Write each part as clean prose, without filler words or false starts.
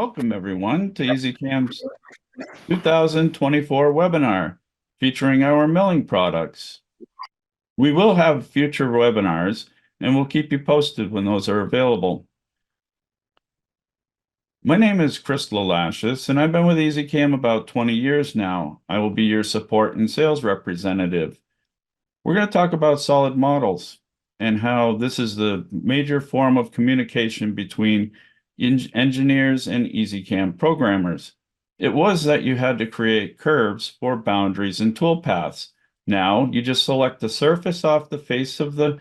welcome everyone to EZCAM's 2024 webinar featuring our milling products. We will have future webinars and we'll keep you posted when those are available. My name is Chris Lalashis and I've been with EZCAM about 20 years now. I will be your support and sales representative. We're going to talk about solid models and how this is the major form of communication between engineers and EZCAM programmers. It was that you had to create curves for boundaries and toolpaths. Now you just select the surface off the face of the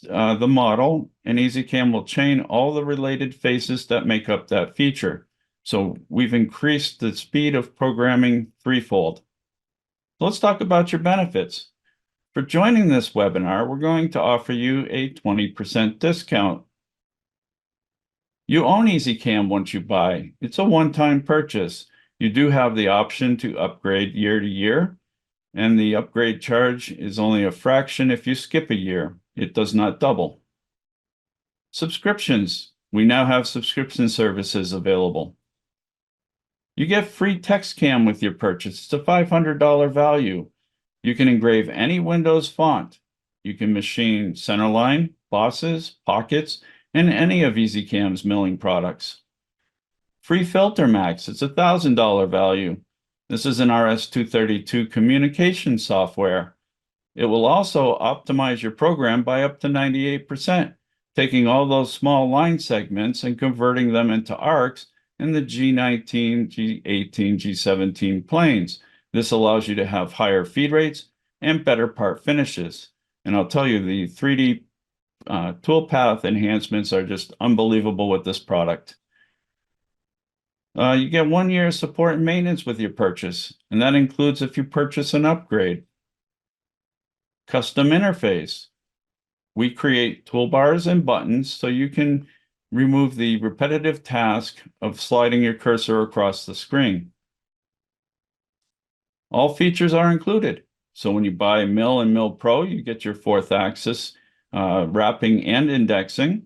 model, and EZCAM will chain all the related faces that make up that feature. So we've increased the speed of programming threefold. Let's talk about your benefits. For joining this webinar, we're going to offer you a 20% discount. You own EZCAM once you buy. It's a one-time purchase. You do have the option to upgrade year to year, and the upgrade charge is only a fraction if you skip a year. It does not double. Subscriptions. We now have subscription services available. You get free TextCam with your purchase. It's a $500 value. You can engrave any Windows font. You can machine centerline, bosses, pockets, and any of EZCAM's milling products. Free Filter Max, it's a $1,000 value. This is an RS-232 communication software. It will also optimize your program by up to 98%, taking all those small line segments and converting them into arcs in the G19, G18, G17 planes. This allows you to have higher feed rates and better part finishes. And I'll tell you, the 3D toolpath enhancements are just unbelievable with this product. You get 1 year support and maintenance with your purchase, and that includes if you purchase an upgrade. Custom interface. We create toolbars and buttons so you can remove the repetitive task of sliding your cursor across the screen. All features are included. So when you buy Mill and Mill Pro, you get your 4th axis wrapping and indexing.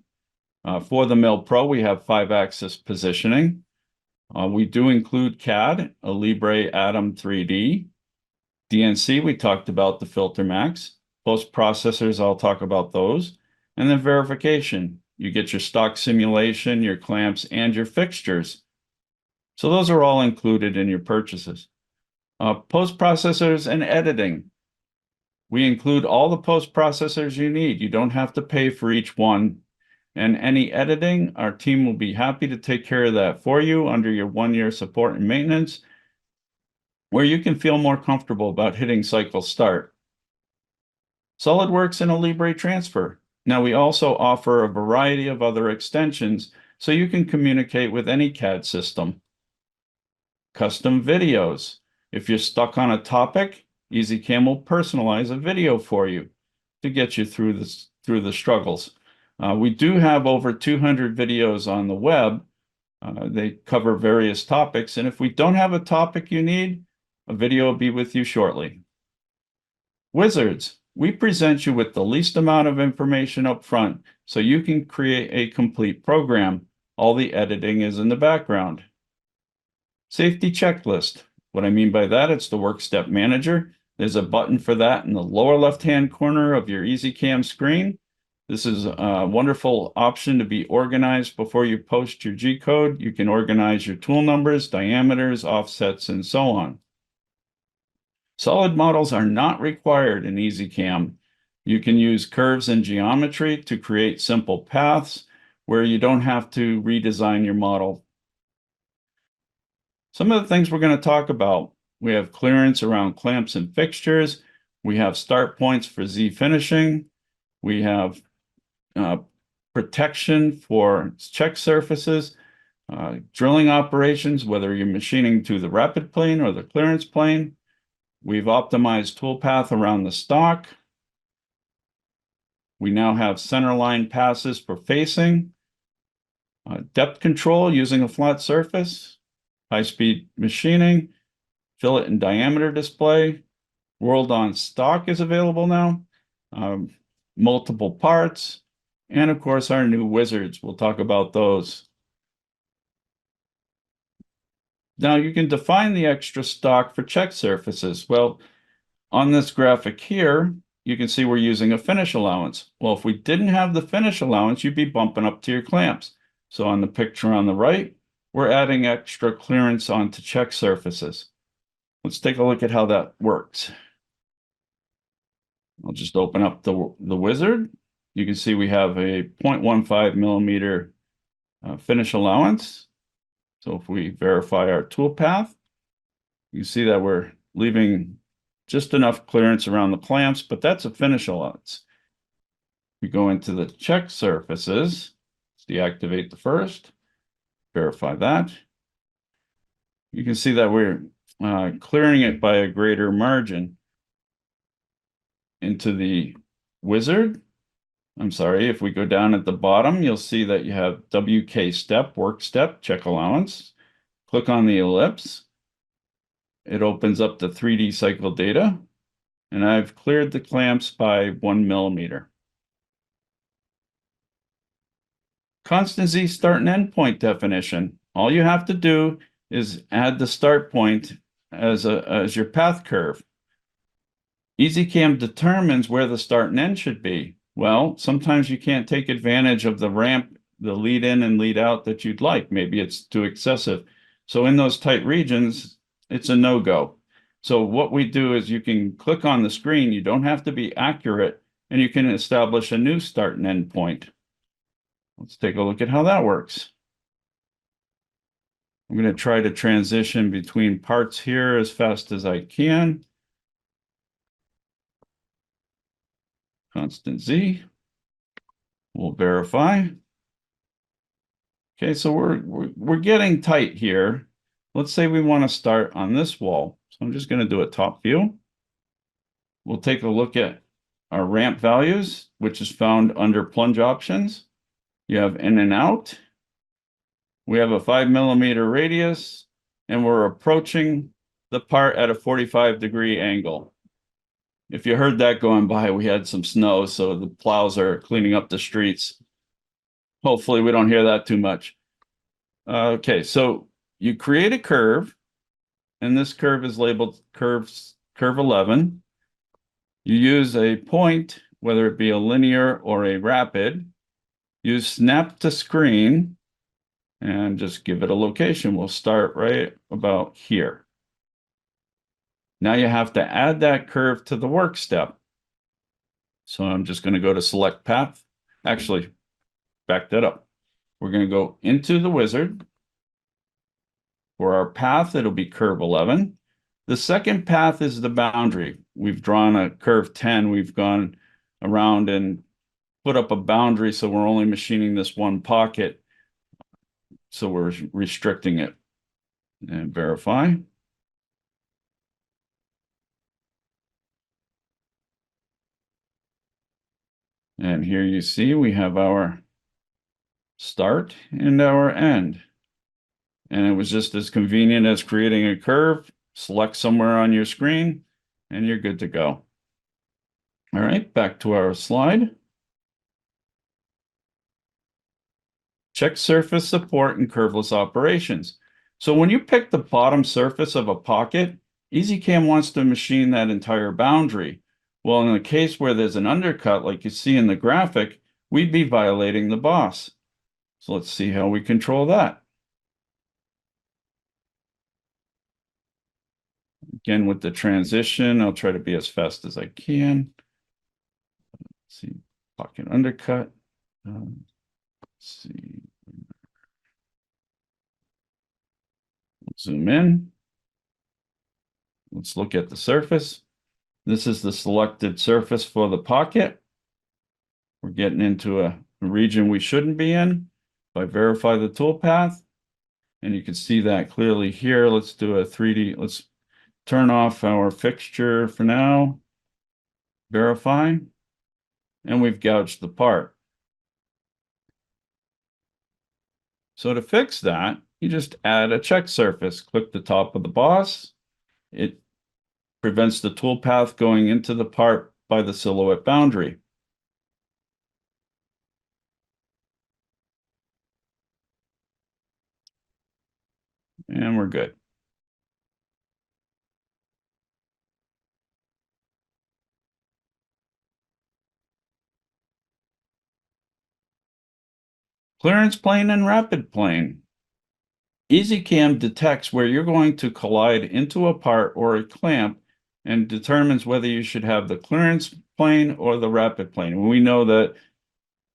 For the Mill Pro, we have 5-axis positioning. We do include CAD, a Libre Atom 3D. DNC, we talked about the Filter Max. Post processors, I'll talk about those. And then verification. You get your stock simulation, your clamps, and your fixtures. So those are all included in your purchases. Post processors and editing. We include all the post processors you need. You don't have to pay for each one. And any editing, our team will be happy to take care of that for you under your 1 year support and maintenance, where you can feel more comfortable about hitting cycle start. SolidWorks and a Libre transfer. Now we also offer a variety of other extensions so you can communicate with any CAD system. Custom videos. If you're stuck on a topic, EZCAM will personalize a video for you to get you through the struggles. We do have over 200 videos on the web. They cover various topics, and if we don't have a topic you need, a video will be with you shortly. Wizards. We present you with the least amount of information up front so you can create a complete program. All the editing is in the background. Safety checklist. What I mean by that, it's the work step manager. There's a button for that in the lower left-hand corner of your EZCAM screen. This is a wonderful option to be organized before you post your G-code. You can organize your tool numbers, diameters, offsets, and so on. Solid models are not required in EZCAM. You can use curves and geometry to create simple paths where you don't have to redesign your model. Some of the things we're going to talk about. We have clearance around clamps and fixtures. We have start points for Z finishing. We have protection for check surfaces, drilling operations, whether you're machining to the rapid plane or the clearance plane. We've optimized toolpath around the stock. We now have centerline passes for facing, depth control using a flat surface, high-speed machining, fillet and diameter display. World on stock is available now, multiple parts, and of course our new wizards. We'll talk about those. Now you can define the extra stock for check surfaces. Well, on this graphic here, you can see we're using a finish allowance. Well, if we didn't have the finish allowance, you'd be bumping up to your clamps. So on the picture on the right, we're adding extra clearance onto check surfaces. Let's take a look at how that works. I'll just open up the wizard. You can see we have a 0.15 millimeter finish allowance. So if we verify our toolpath, you see that we're leaving just enough clearance around the clamps, but that's a finish allowance. We go into the check surfaces, let's deactivate the first, verify that. You can see that we're clearing it by a greater margin into the wizard. I'm sorry, if we go down at the bottom, you'll see that you have WK step, work step, check allowance. Click on the ellipse. It opens up the 3D cycle data, and I've cleared the clamps by 1 millimeter. Constant Z start and end point definition. All you have to do is add the start point as your path curve. EZCAM determines where the start and end should be. Well, sometimes you can't take advantage of the ramp, the lead in and lead out that you'd like. Maybe it's too excessive. So in those tight regions, it's a no-go. So what we do is you can click on the screen. You don't have to be accurate, and you can establish a new start and end point. Let's take a look at how that works. I'm going to try to transition between parts here as fast as I can. Constant Z. We'll verify. Okay, so we're getting tight here. Let's say we want to start on this wall. So I'm just going to do a top view. We'll take a look at our ramp values, which is found under plunge options. You have in and out. We have a 5 millimeter radius, and we're approaching the part at a 45-degree angle. If you heard that going by, we had some snow, so the plows are cleaning up the streets. Hopefully we don't hear that too much. Okay, so you create a curve, and this curve is labeled curve 11. You use a point, whether it be a linear or a rapid. Use snap to screen, and just give it a location. We'll start right about here. Now you have to add that curve to the work step. So I'm just going to go to select path. Actually, back that up. We're going to go into the wizard. For our path, it'll be curve 11. The second path is the boundary. We've drawn a curve 10. We've gone around and put up a boundary, so we're only machining this one pocket. So we're restricting it. And verify. And here you see we have our start and our end. And it was just as convenient as creating a curve. Select somewhere on your screen, and you're good to go. All right, back to our slide. Check surface support and curveless operations. So when you pick the bottom surface of a pocket, EZCAM wants to machine that entire boundary. Well, in the case where there's an undercut, like you see in the graphic, we'd be violating the boss. So let's see how we control that. Again, with the transition, I'll try to be as fast as I can. Let's see, pocket undercut. Let's see. Zoom in. Let's look at the surface. This is the selected surface for the pocket. We're getting into a region we shouldn't be in. If I verify the toolpath, and you can see that clearly here. Let's do a 3D. Let's turn off our fixture for now. Verify. And we've gouged the part. So to fix that, you just add a check surface. Click the top of the boss. It prevents the toolpath going into the part by the silhouette boundary. And we're good. Clearance plane and rapid plane. EZCAM detects where you're going to collide into a part or a clamp and determines whether you should have the clearance plane or the rapid plane. We know that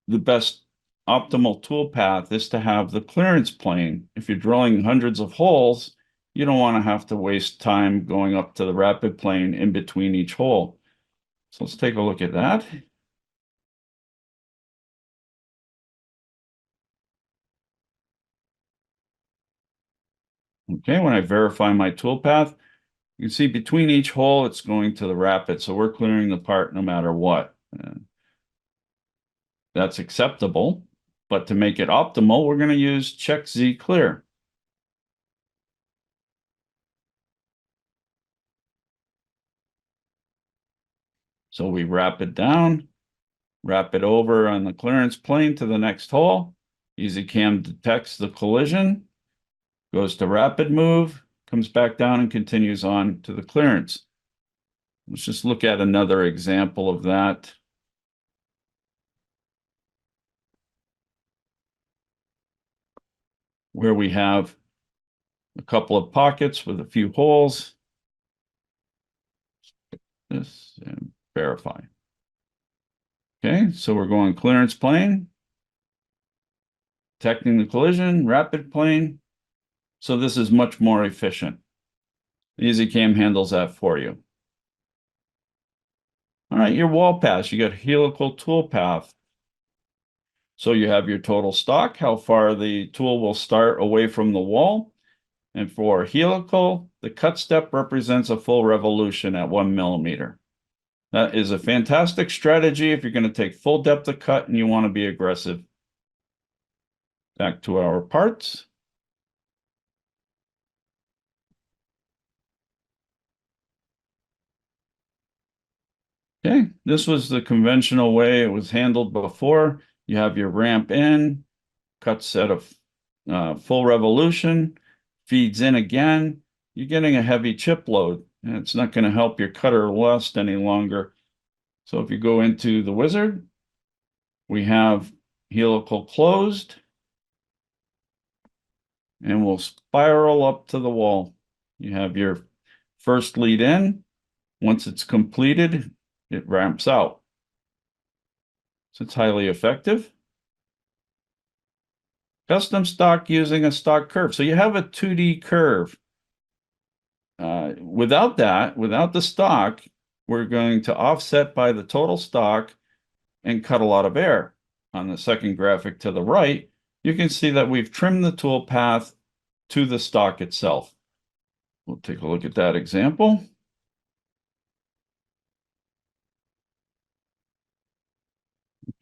the best optimal tool path is to have the clearance plane. If you're drilling hundreds of holes, you don't want to have to waste time going up to the rapid plane in between each hole. So let's take a look at that. Okay, when I verify my tool path, you can see between each hole, it's going to the rapid. So we're clearing the part no matter what. That's acceptable. But to make it optimal, we're going to use check Z clear. So we wrap it down, wrap it over on the clearance plane to the next hole. EZCAM detects the collision, goes to rapid move, comes back down and continues on to the clearance. Let's just look at another example of that. Where we have a couple of pockets with a few holes. This and verify. Okay, so we're going clearance plane, detecting the collision, rapid plane. So this is much more efficient. EZCAM handles that for you. All right, your wall paths, you got helical tool path. So you have your total stock, how far the tool will start away from the wall. And for helical, the cut step represents a full revolution at 1 millimeter. That is a fantastic strategy if you're going to take full depth of cut and you want to be aggressive. Back to our parts. Okay, this was the conventional way it was handled before. You have your ramp in, cut set of full revolution, feeds in again. You're getting a heavy chip load, and it's not going to help your cutter last any longer. So if you go into the wizard, we have helical closed, and we'll spiral up to the wall. You have your first lead in. Once it's completed, it ramps out. So it's highly effective. Custom stock using a stock curve. So you have a 2D curve. Without that, without the stock, we're going to offset by the total stock and cut a lot of air. On the second graphic to the right, you can see that we've trimmed the tool path to the stock itself. We'll take a look at that example.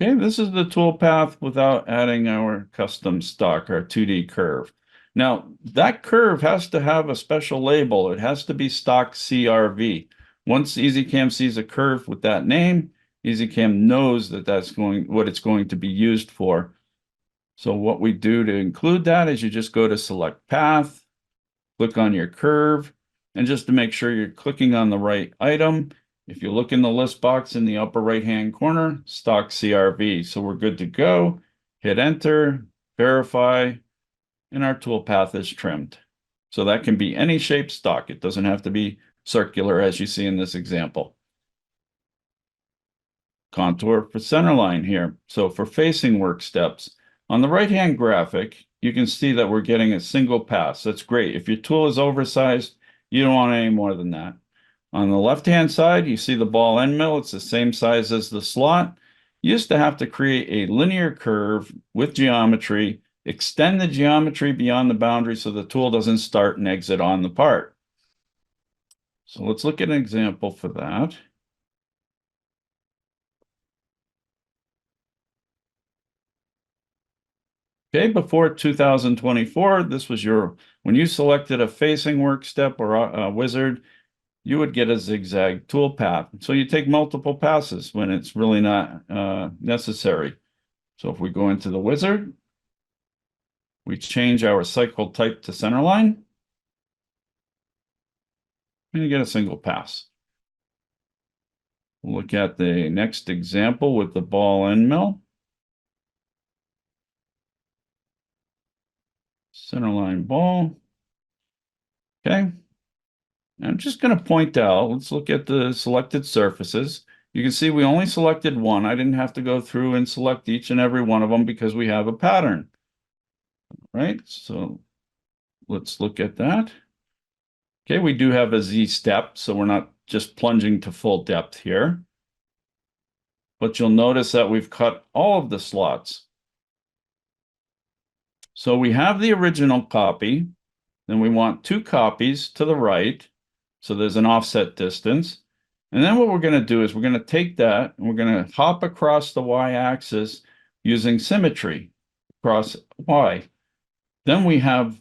Okay, this is the tool path without adding our custom stock, our 2D curve. Now, that curve has to have a special label. It has to be stock CRV. Once EZCAM sees a curve with that name, EZCAM knows that that's what it's going to be used for. So what we do to include that is you just go to select path, click on your curve, and just to make sure you're clicking on the right item, if you look in the list box in the upper right-hand corner, stock CRV. So we're good to go. Hit enter, verify, and our tool path is trimmed. So that can be any shape stock. It doesn't have to be circular as you see in this example. Contour for center line here. So for facing work steps, on the right-hand graphic, you can see that we're getting a single pass. That's great. If your tool is oversized, you don't want any more than that. On the left-hand side, you see the ball end mill. It's the same size as the slot. You used to have to create a linear curve with geometry, extend the geometry beyond the boundary so the tool doesn't start and exit on the part. So let's look at an example for that. Okay, before 2024, this was when you selected a facing work step or a wizard, you would get a zigzag tool path. So you take multiple passes when it's really not necessary. So if we go into the wizard, we change our cycle type to centerline, and you get a single pass. We'll look at the next example with the ball end mill. Centerline ball. Okay. I'm just going to point out, let's look at the selected surfaces. You can see we only selected one. I didn't have to go through and select each and every one of them because we have a pattern. Right? So let's look at that. Okay, we do have a Z step, so we're not just plunging to full depth here. But you'll notice that we've cut all of the slots. So we have the original copy. Then we want 2 copies to the right. So there's an offset distance. And then what we're going to do is we're going to take that and we're going to hop across the y-axis using symmetry across y. Then we have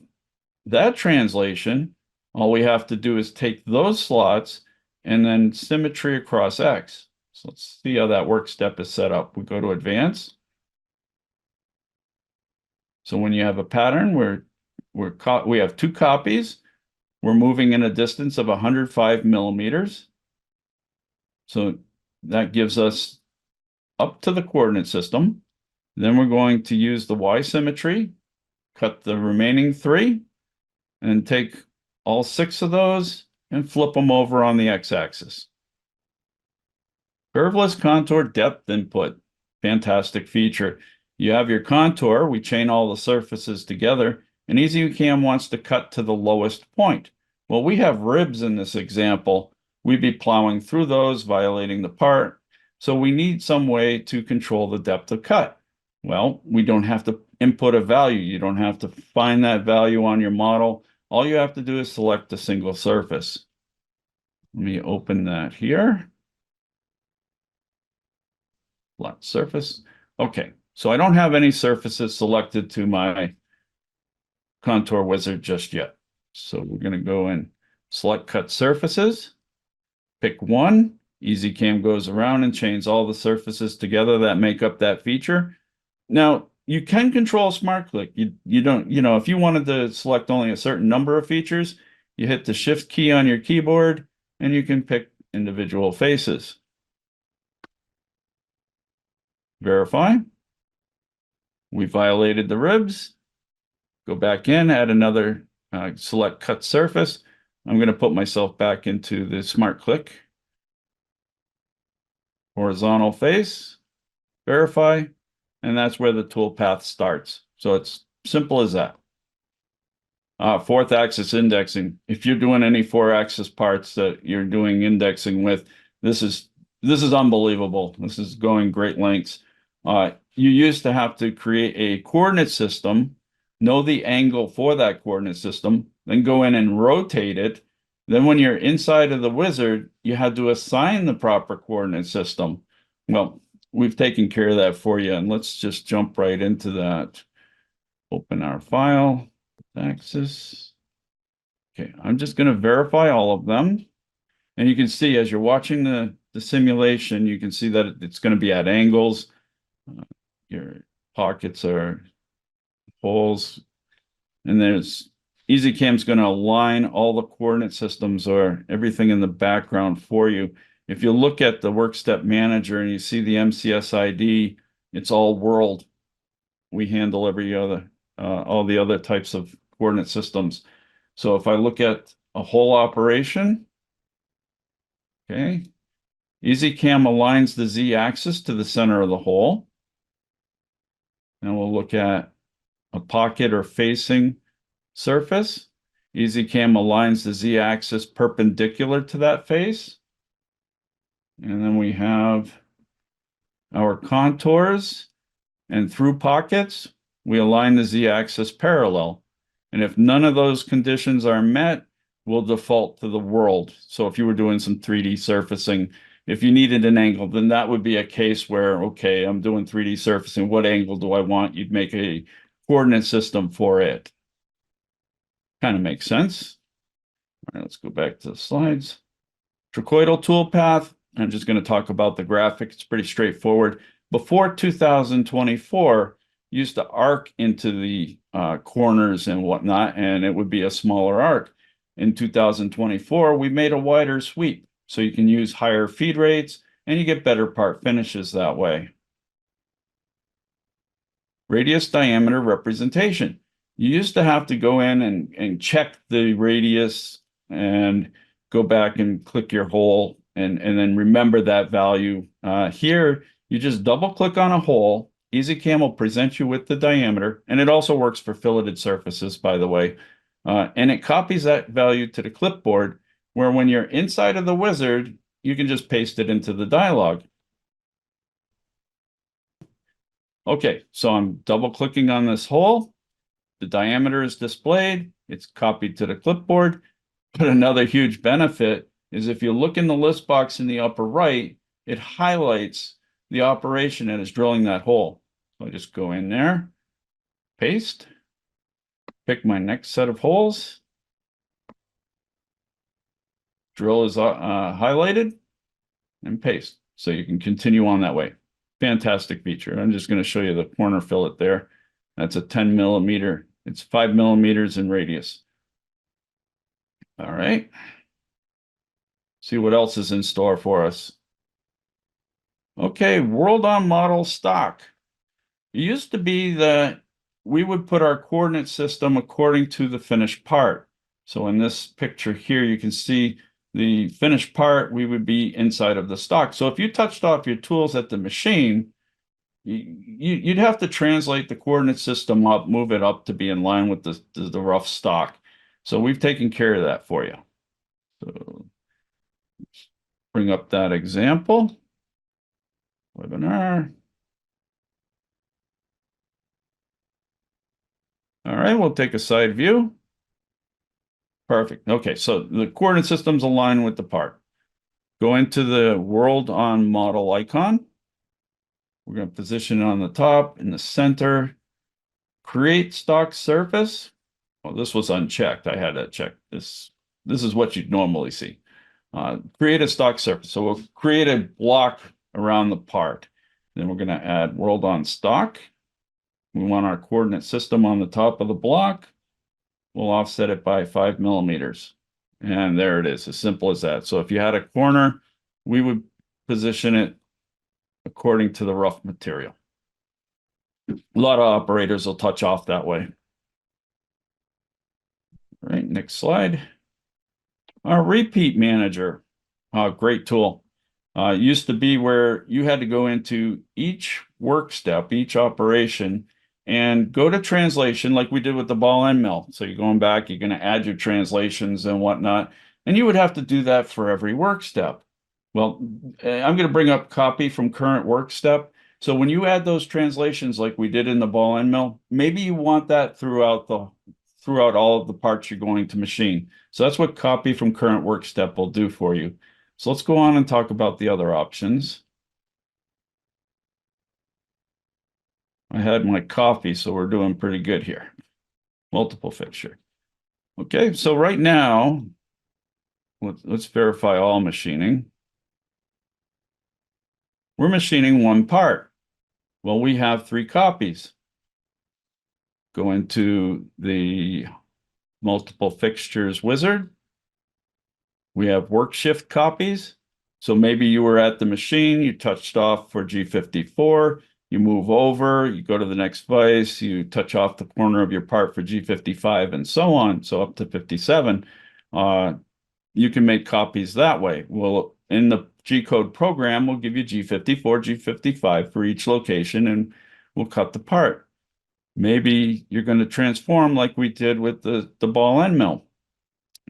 that translation. All we have to do is take those slots and then symmetry across x. So let's see how that work step is set up. We go to advance. So when you have a pattern where we have 2 copies, we're moving in a distance of 105 millimeters. So that gives us up to the coordinate system. Then we're going to use the y symmetry, cut the remaining 3, and take all 6 of those and flip them over on the x-axis. Curveless contour depth input. Fantastic feature. You have your contour. We chain all the surfaces together, and EZCAM wants to cut to the lowest point. Well, we have ribs in this example. We'd be plowing through those, violating the part. So we need some way to control the depth of cut. Well, we don't have to input a value. You don't have to find that value on your model. All you have to do is select a single surface. Let me open that here. Flat surface. Okay, so I don't have any surfaces selected to my contour wizard just yet. So we're going to go and select cut surfaces, pick one. EZCAM goes around and chains all the surfaces together that make up that feature. Now, you can control smart click. You don't, if you wanted to select only a certain number of features, you hit the shift key on your keyboard and you can pick individual faces. Verify. We violated the ribs. Go back in, add another select cut surface. I'm going to put myself back into the smart click. Horizontal face, verify, and that's where the toolpath starts. So it's simple as that. 4th axis indexing. If you're doing any 4-axis parts that you're doing indexing with, this is unbelievable. This is going great lengths. You used to have to create a coordinate system, know the angle for that coordinate system, then go in and rotate it. Then when you're inside of the wizard, you had to assign the proper coordinate system. Well, we've taken care of that for you, and let's just jump right into that. Open our file, axis. Okay, I'm just going to verify all of them. And you can see as you're watching the simulation, you can see that it's going to be at angles. Your pockets are holes, and there's EZCAM's going to align all the coordinate systems or everything in the background for you. If you look at the work step manager and you see the MCS ID, it's all world. We handle all the other types of coordinate systems. So if I look at a whole operation, okay, EZCAM aligns the Z-axis to the center of the hole. And we'll look at a pocket or facing surface. EZCAM aligns the Z-axis perpendicular to that face. And then we have our contours, and through pockets, we align the Z-axis parallel. And if none of those conditions are met, we'll default to the world. So if you were doing some 3D surfacing, if you needed an angle, then that would be a case where, okay, I'm doing 3D surfacing. What angle do I want? You'd make a coordinate system for it. Kind of makes sense. All right, let's go back to the slides. Trochoidal toolpath. I'm just going to talk about the graphic. It's pretty straightforward. Before 2024, used to arc into the corners and whatnot, and it would be a smaller arc. In 2024, we made a wider sweep, so you can use higher feed rates, and you get better part finishes that way. Radius diameter representation. You used to have to go in and check the radius and go back and click your hole and then remember that value. Here, you just double click on a hole. EZCAM will present you with the diameter, and it also works for filleted surfaces, by the way. And it copies that value to the clipboard, where when you're inside of the wizard, you can just paste it into the dialog. Okay, so I'm double clicking on this hole. The diameter is displayed. It's copied to the clipboard. But another huge benefit is if you look in the list box in the upper right, it highlights the operation that is drilling that hole. So I just go in there, paste, pick my next set of holes. Drill is highlighted and paste. So you can continue on that way. Fantastic feature. I'm just going to show you the corner fillet there. That's a 10 millimeter. It's 5 millimeters in radius. All right. See what else is in store for us. Okay, world on model stock. It used to be that we would put our coordinate system according to the finished part. So in this picture here, you can see the finished part, we would be inside of the stock. So if you touched off your tools at the machine, you'd have to translate the coordinate system up, move it up to be in line with the rough stock. So we've taken care of that for you. So bring up that example. Webinar. All right, we'll take a side view. Perfect. Okay, so the coordinate system's aligned with the part. Go into the world on model icon. We're going to position it on the top, in the center. Create stock surface. Well, this was unchecked. I had that checked. This is what you'd normally see. Create a stock surface. So we'll create a block around the part. Then we're going to add world on stock. We want our coordinate system on the top of the block. We'll offset it by 5 millimeters. And there it is, as simple as that. So if you had a corner, we would position it according to the rough material. A lot of operators will touch off that way. All right, next slide. Our repeat manager, great tool. Used to be where you had to go into each work step, each operation, and go to translation like we did with the ball end mill. So you're going back, you're going to add your translations and whatnot, and you would have to do that for every work step. Well, I'm going to bring up copy from current work step. So when you add those translations like we did in the ball end mill, maybe you want that throughout all of the parts you're going to machine. So that's what copy from current work step will do for you. So let's go on and talk about the other options. I had my coffee, so we're doing pretty good here. Multiple fixture. Okay, so right now, let's verify all machining. We're machining one part. Well, we have 3 copies. Go into the multiple fixtures wizard. We have work shift copies. So maybe you were at the machine, you touched off for G54, you move over, you go to the next vise, you touch off the corner of your part for G55 and so on. So up to 57. You can make copies that way. Well, in the G-code program, we'll give you G54, G55 for each location, and we'll cut the part. Maybe you're going to transform like we did with the ball end mill.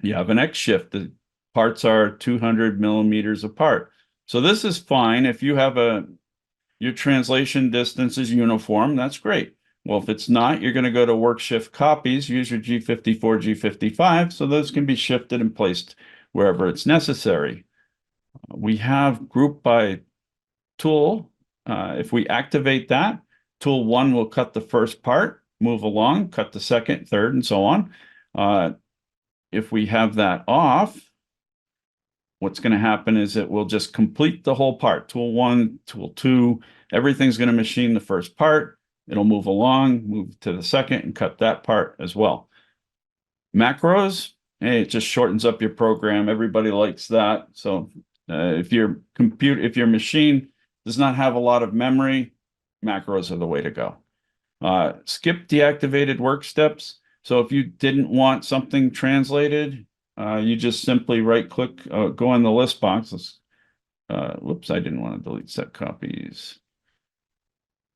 You have an X shift. The parts are 200 millimeters apart. So this is fine. If you have your translation distance is uniform, that's great. Well, if it's not, you're going to go to work shift copies, use your G54, G55, so those can be shifted and placed wherever it's necessary. We have group by tool. If we activate that, tool 1 will cut the first part, move along, cut the second, third, and so on. If we have that off, what's going to happen is it will just complete the whole part. Tool 1, tool 2, everything's going to machine the first part. It'll move along, move to the second, and cut that part as well. Macros, hey, it just shortens up your program. Everybody likes that. So if your machine does not have a lot of memory, macros are the way to go. Skip deactivated work steps. So if you didn't want something translated, you just simply right click, go in the list box. Whoops, I didn't want to delete set copies.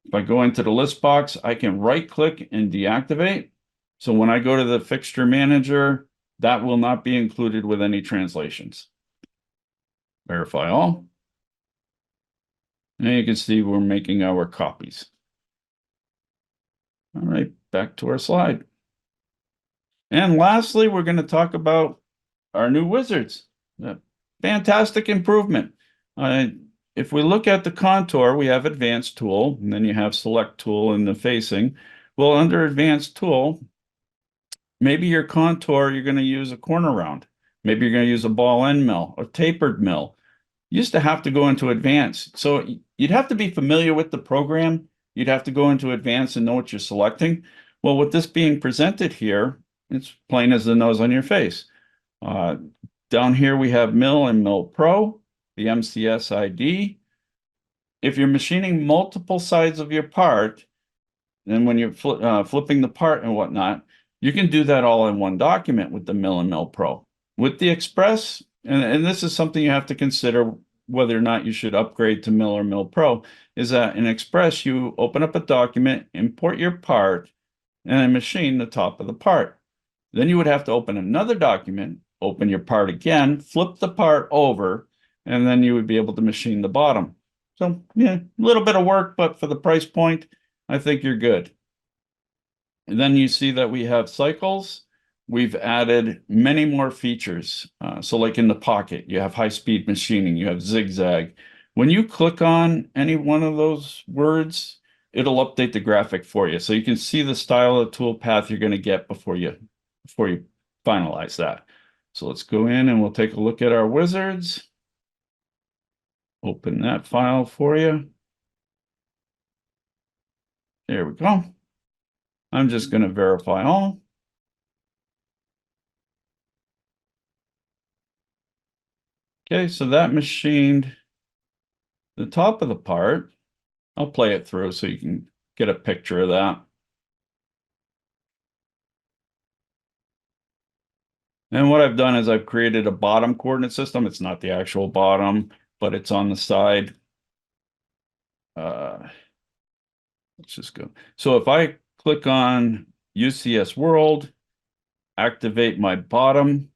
If I go into the list box, I can right click and deactivate. So when I go to the fixture manager, that will not be included with any translations. Verify all. And you can see we're making our copies. All right, back to our slide. And lastly, we're going to talk about our new wizards. Fantastic improvement. If we look at the contour, we have advanced tool, and then you have select tool in the facing. Well, under advanced tool, maybe your contour, you're going to use a corner round. Maybe you're going to use a ball end mill or tapered mill. You used to have to go into advanced. So you'd have to be familiar with the program. You'd have to go into advanced and know what you're selecting. Well, with this being presented here, it's plain as the nose on your face. Down here, we have Mill and Mill Pro, the MCS ID. If you're machining multiple sides of your part, then when you're flipping the part and whatnot, you can do that all in one document with the Mill and Mill Pro. With the Express, and this is something you have to consider whether or not you should upgrade to Mill or Mill Pro, is that in Express, you open up a document, import your part, and then machine the top of the part. Then you would have to open another document, open your part again, flip the part over, and then you would be able to machine the bottom. So yeah, a little bit of work, but for the price point, I think you're good. And then you see that we have cycles. We've added many more features. So like in the pocket, you have high-speed machining, you have zigzag. When you click on any one of those words, it'll update the graphic for you. So you can see the style of tool path you're going to get before you finalize that. So let's go in and we'll take a look at our wizards. Open that file for you. There we go. I'm just going to verify all. Okay, so that machined the top of the part. I'll play it through so you can get a picture of that. And what I've done is I've created a bottom coordinate system. It's not the actual bottom, but it's on the side. Let's just go. So if I click on UCS World, activate my bottom,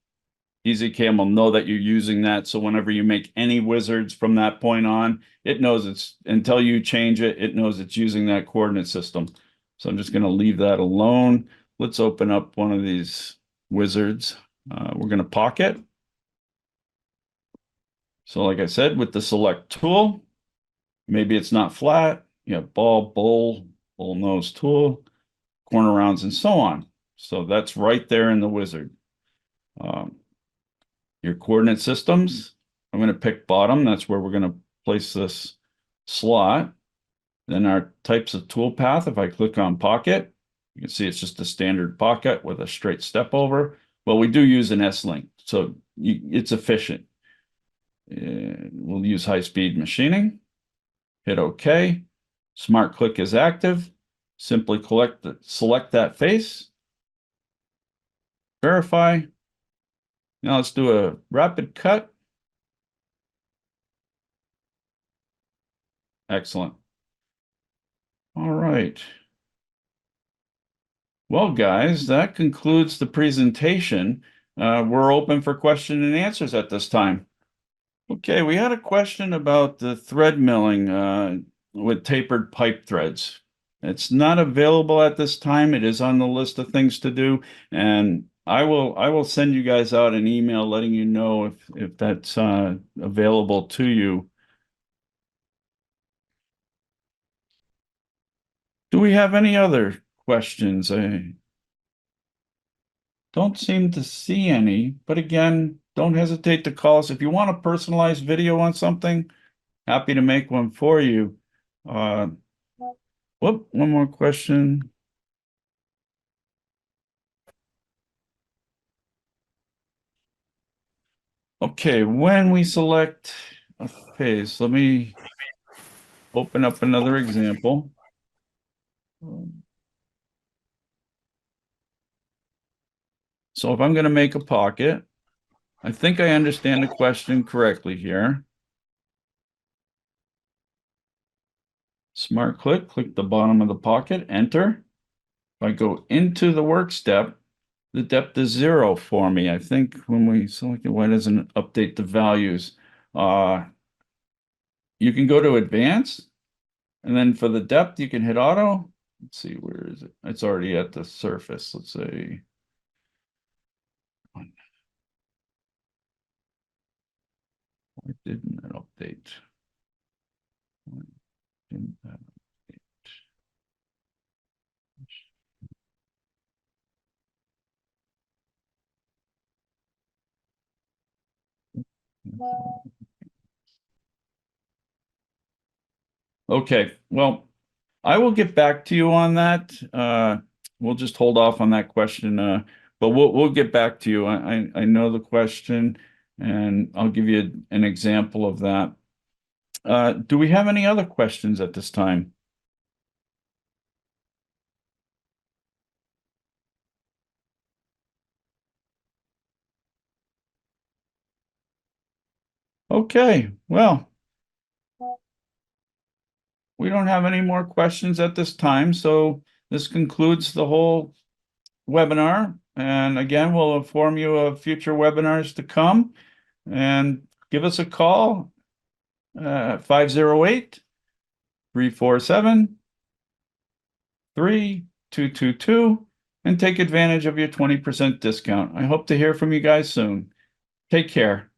EZCAM will know that you're using that. So whenever you make any wizards from that point on, it knows it's, until you change it, it knows it's using that coordinate system. So I'm just going to leave that alone. Let's open up one of these wizards. We're going to pocket. So like I said, with the select tool, maybe it's not flat. You have ball, bull nose tool, corner rounds, and so on. So that's right there in the wizard. Your coordinate systems, I'm going to pick bottom. That's where we're going to place this slot. Then our types of tool path, if I click on pocket, you can see it's just a standard pocket with a straight step over. Well, we do use an S-link, so it's efficient. We'll use high-speed machining. Hit OK. Smart click is active. Simply select that face. Verify. Now let's do a rapid cut. Excellent. All right. Well, guys, that concludes the presentation. We're open for question and answers at this time. Okay, we had a question about the thread milling with tapered pipe threads. It's not available at this time. It is on the list of things to do, and I will send you guys out an email letting you know if that's available to you. Do we have any other questions? I don't seem to see any, but again, don't hesitate to call us. If you want a personalized video on something, happy to make one for you. Whoop, one more question. Okay, when we select a face, let me open up another example. So if I'm going to make a pocket, I think I understand the question correctly here. Smart click, click the bottom of the pocket, enter. If I go into the work step, the depth is 0 for me. I think when we select it, why doesn't it update the values? You can go to advanced, and then for the depth, you can hit auto. Let's see, where is it? It's already at the surface. Let's say. Why didn't it update? Why didn't that update? Okay, well, I will get back to you on that. We'll just hold off on that question, but we'll get back to you. I know the question, and I'll give you an example of that. Do we have any other questions at this time? Okay, well, we don't have any more questions at this time, so this concludes the whole webinar. And again, we'll inform you of future webinars to come, and give us a call, 508-347-3222, and take advantage of your 20% discount. I hope to hear from you guys soon. Take care.